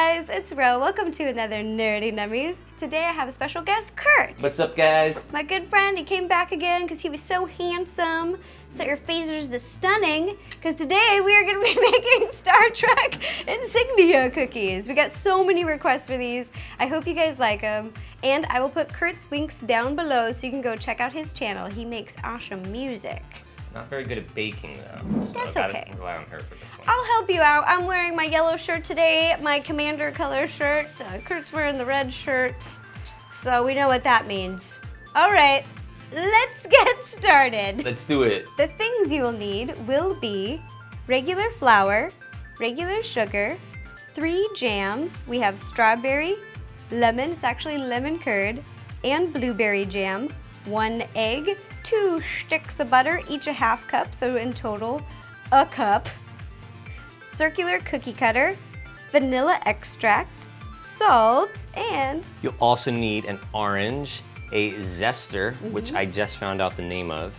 guys, it's Ro. Welcome to another Nerdy Nummies. Today I have a special guest, Kurt. What's up, guys? My good friend, he came back again because he was so handsome. Set your phasers to stunning, because today we are going to be making Star Trek insignia cookies. We got so many requests for these. I hope you guys like them. And I will put Kurt's links down below so you can go check out his channel. He makes awesome music. Not very good at baking, though. So That's I've okay. got to rely on her for this one. I'll help you out. I'm wearing my yellow shirt today, my commander color shirt. Kurt's wearing the red shirt, so we know what that means. All right, let's get started. Let's do it. The things you will need will be regular flour, regular sugar, 3 jams. We have strawberry, lemon, it's actually lemon curd, and blueberry jam, 1 egg, 2 sticks of butter, each a ½ cup, so in total, a cup. Circular cookie cutter, vanilla extract, salt, and You'll also need an orange, a zester, which I just found out the name of,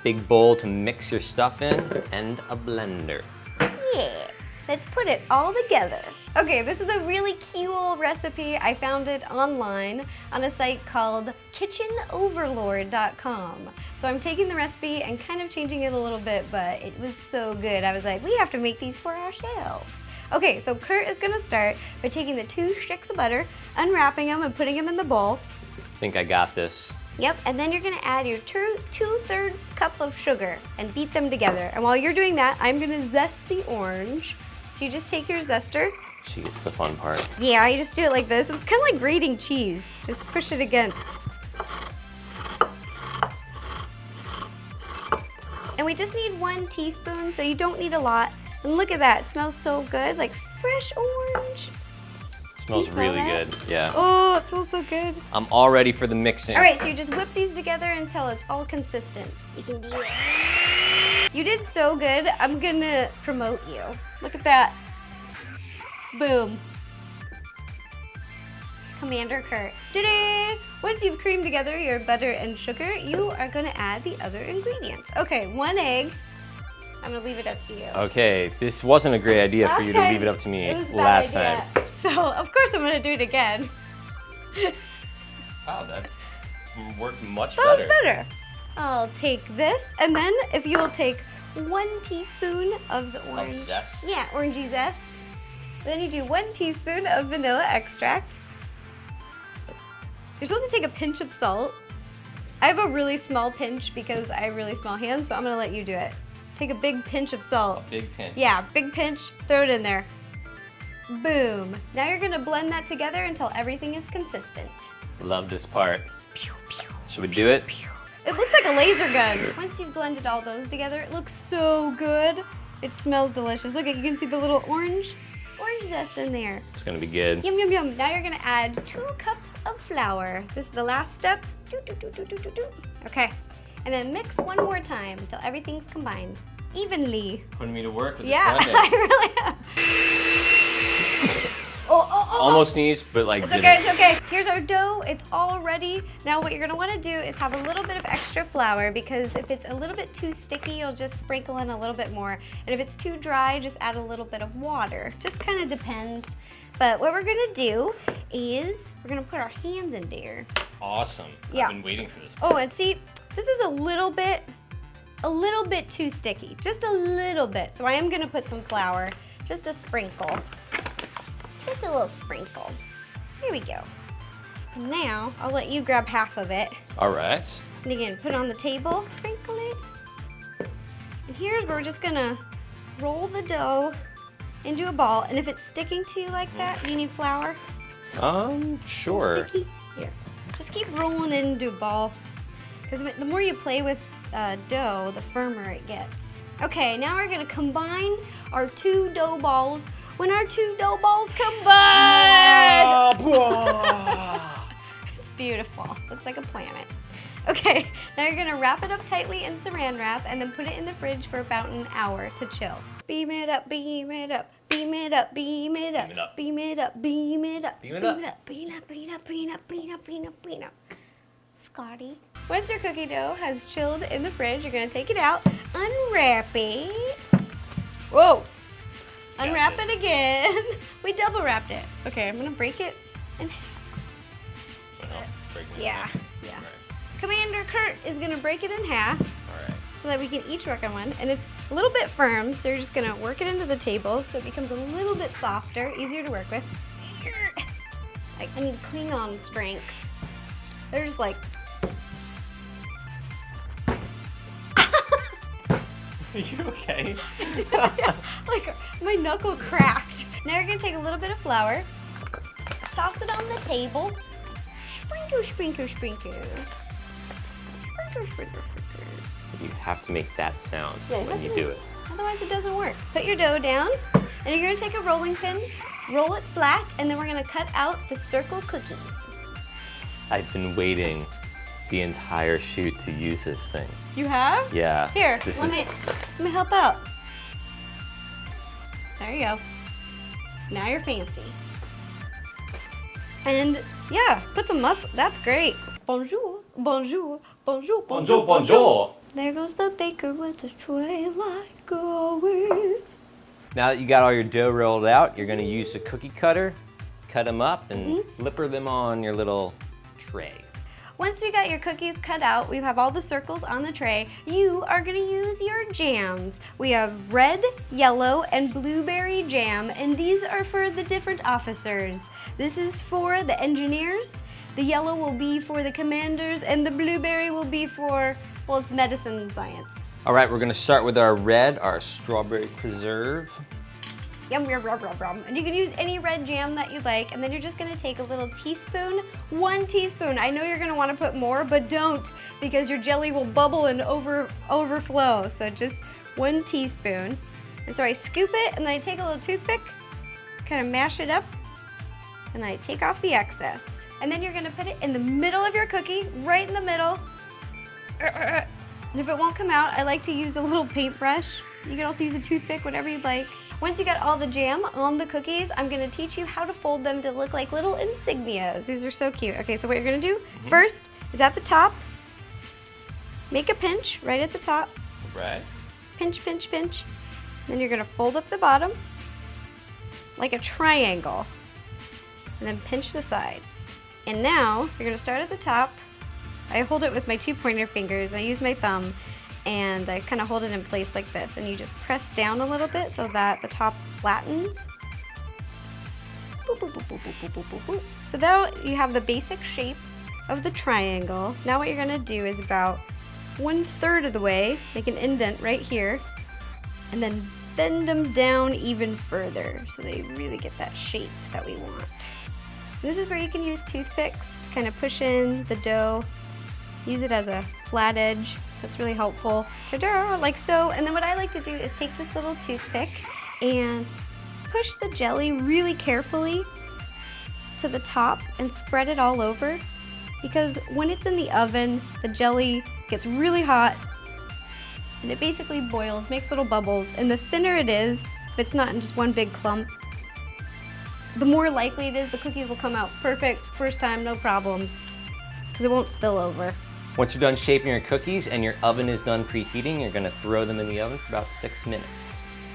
big bowl to mix your stuff in, and a blender. yeah, let's put it all together. Okay, this is a really cute recipe. I found it online on a site called kitchenoverlord.com. So I'm taking the recipe and kind of changing it a little bit, but it was so good. I was like, we have to make these for ourselves. Okay, so Kurt is gonna start by taking the 2 sticks of butter, unwrapping them and putting them in the bowl. I think I got this. Yep, and then you're gonna add your 2/3 cup of sugar and beat them together. And while you're doing that, I'm gonna zest the orange. So you just take your zester. She gets the fun part. Yeah, you just do it like this. It's kind of like grating cheese. Just push it against. And we just need 1 teaspoon, so you don't need a lot. And look at that, it smells so good, like fresh orange. Smells You smell really that? good. Yeah. Oh, it smells so good. I'm all ready for the mixing. All right, so you just whip these together until it's all consistent. You can do it. You did so good. I'm gonna promote you. Look at that. Boom. Commander Kurt. Ta-da! Once you've creamed together your butter and sugar, you are gonna add the other ingredients. Okay, 1 egg. I'm gonna leave it up to you. Okay, this wasn't a great idea for you to leave it up to me It was a bad last idea. time. So, of course I'm gonna do it again. Wow, that worked much That was better. I'll take this, and then if you will take 1 teaspoon of the orange. zest? Yeah, orangey zest. Then you do 1 teaspoon of vanilla extract. You're supposed to take a pinch of salt. I have a really small pinch because I have really small hands, so I'm gonna let you do it. Take a big pinch of salt. Big pinch. Yeah, big pinch, throw it in there. Boom. Now you're gonna blend that together until everything is consistent. Love this part. Pew, pew, Should we do it? pew. It looks like a laser gun. Once you've blended all those together, it looks so good. It smells delicious. Look, you can see the little orange zest in there. It's gonna be good. Yum, yum, yum. Now you're gonna add 2 cups of flour. This is the last step. Okay. And then mix one more time until everything's combined evenly. Putting me to work with Yeah, this blender. I really am. Oh. Almost sneezed, but like It's didn't. okay, it's okay. Here's our dough, it's all ready. Now what you're gonna wanna do is have a little bit of extra flour, because if it's a little bit too sticky, you'll just sprinkle in a little bit more. And if it's too dry, just add a little bit of water. Just kinda depends. But what we're gonna do is, we're gonna put our hands in there. Awesome. Yeah. I've been waiting for this. Oh, and see, this is a little bit too sticky, just a little bit. So I am gonna put some flour, just a sprinkle. Just a little sprinkle. Here we go. And now, I'll let you grab half of it. All right. And again, put it on the table, sprinkle it. And here's where we're just gonna roll the dough into a ball. And if it's sticking to you like that, you need flour? Sure. Sticky? Here. Just keep rolling it into a ball. Because the more you play with dough, the firmer it gets. Okay, now we're gonna combine our 2 dough balls. When our 2 dough balls combine! It's beautiful. Looks like a planet. Okay, now you're gonna wrap it up tightly in saran wrap and then put it in the fridge for about an hour to chill. Beam it up, beam it up, beam it up, beam it up, beam it up, beam it up, beam it up, beam it up, beam it up, beam it up, beam it up, beam it up, beam it up. Scotty. Once your cookie dough has chilled in the fridge, you're gonna take it out, unwrap it. Whoa! Unwrap it again. We double wrapped it. Okay, I'm gonna break it in half. Yeah. Right. Commander Kurt is gonna break it in half. All right. So that we can each work on one. And it's a little bit firm, so you're just gonna work it into the table so it becomes a little bit softer, easier to work with. Like, I need Klingon strength. They're just like... Are you okay? Like, my knuckle cracked. Now you're gonna take a little bit of flour, toss it on the table. Sprinkle, sprinkle, sprinkle. Sprinkle, sprinkle, sprinkle. You have to make that sound when you do it. Otherwise it doesn't work. Put your dough down, and you're gonna take a rolling pin, roll it flat, and then we're gonna cut out the circle cookies. I've been waiting the entire shoot to use this thing. You have? Yeah. Here, let me help out. There you go. Now you're fancy. And yeah, put some that's great. Bonjour, bonjour, bonjour, bonjour, bonjour. There goes the baker with the tray like always. Now that you got all your dough rolled out, you're gonna use the cookie cutter, cut them up, and flipper them on your little tray. Once we got your cookies cut out, we have all the circles on the tray, you are gonna use your jams. We have red, yellow, and blueberry jam, and these are for the different officers. This is for the engineers, the yellow will be for the commanders, and the blueberry will be for, well, it's medicine and science. All right, we're gonna start with our red, our strawberry preserve. Yum, yum, yum, yum, yum. And you can use any red jam that you like, and then you're just gonna take a little teaspoon, 1 teaspoon. I know you're gonna wanna put more, but don't, because your jelly will bubble and overflow. So just 1 teaspoon. And so I scoop it, and then I take a little toothpick, kind of mash it up, and I take off the excess. And then you're gonna put it in the middle of your cookie, right in the middle. And if it won't come out, I like to use a little paintbrush. You can also use a toothpick, whatever you'd like. Once you got all the jam on the cookies, I'm gonna teach you how to fold them to look like little insignias. These are so cute. Okay, so what you're gonna do first is at the top, make a pinch right at the top. Right. Pinch, pinch, pinch. Then you're gonna fold up the bottom like a triangle, and then pinch the sides. And now you're gonna start at the top. I hold it with my 2 pointer fingers. I use my thumb, and I kind of hold it in place like this, and you just press down a little bit so that the top flattens. Boop, boop, boop, boop, boop, boop, boop, boop. So now you have the basic shape of the triangle. Now what you're gonna do is about 1/3 of the way, make an indent right here, and then bend them down even further so they really get that shape that we want. This is where you can use toothpicks to kind of push in the dough, use it as a flat edge. That's really helpful. Ta-da, like so. And then what I like to do is take this little toothpick and push the jelly really carefully to the top and spread it all over, because when it's in the oven, the jelly gets really hot and it basically boils, makes little bubbles, and the thinner it is, if it's not in just one big clump, the more likely it is the cookies will come out perfect first time, no problems, because it won't spill over. Once you're done shaping your cookies and your oven is done preheating, you're gonna throw them in the oven for about 6 minutes.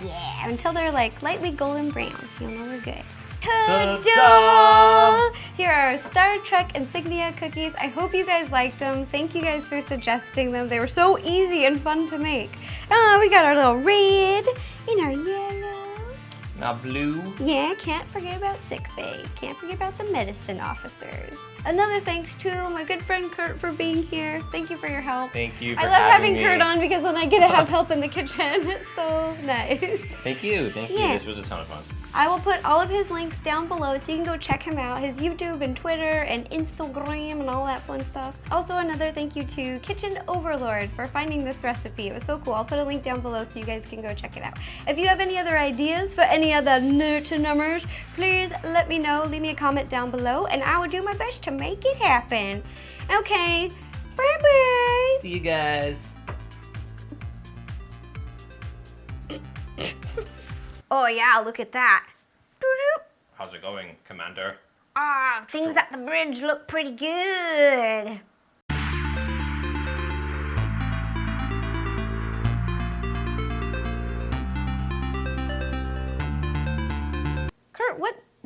Yeah, until they're like lightly golden brown. You'll know we're good. Ta-da! Here are our Star Trek insignia cookies. I hope you guys liked them. Thank you guys for suggesting them. They were so easy and fun to make. Oh, we got our little red and our yellow. Now blue. Yeah, can't forget about sick bay. Can't forget about the medicine officers. Another thanks to my good friend Kurt for being here. Thank you for your help. Thank you for I love having me. Kurt on because then I get to have help in the kitchen. It's so nice. Thank you. Yeah. This was a ton of fun. I will put all of his links down below so you can go check him out, his YouTube and Twitter and Instagram and all that fun stuff. Also, another thank you to Kitchen Overlord for finding this recipe. It was so cool. I'll put a link down below so you guys can go check it out. If you have any other ideas for any other numbers, please let me know. Leave me a comment down below and I will do my best to make it happen. Okay, bye-bye. See you guys. Oh yeah, look at that. How's it going, Commander? Things at the bridge look pretty good.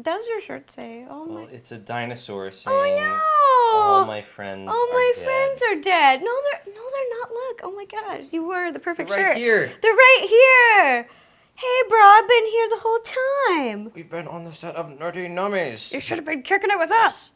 does your shirt say? Oh Well, my. it's a dinosaur saying, Oh all no! my friends All are my dead. friends are dead. No, they're not. Look. Oh my gosh, you wore the perfect They're right shirt. here. They're right here. Hey, bro, I've been here the whole time. We've been on the set of Nerdy Nummies. You should have been kicking it with us.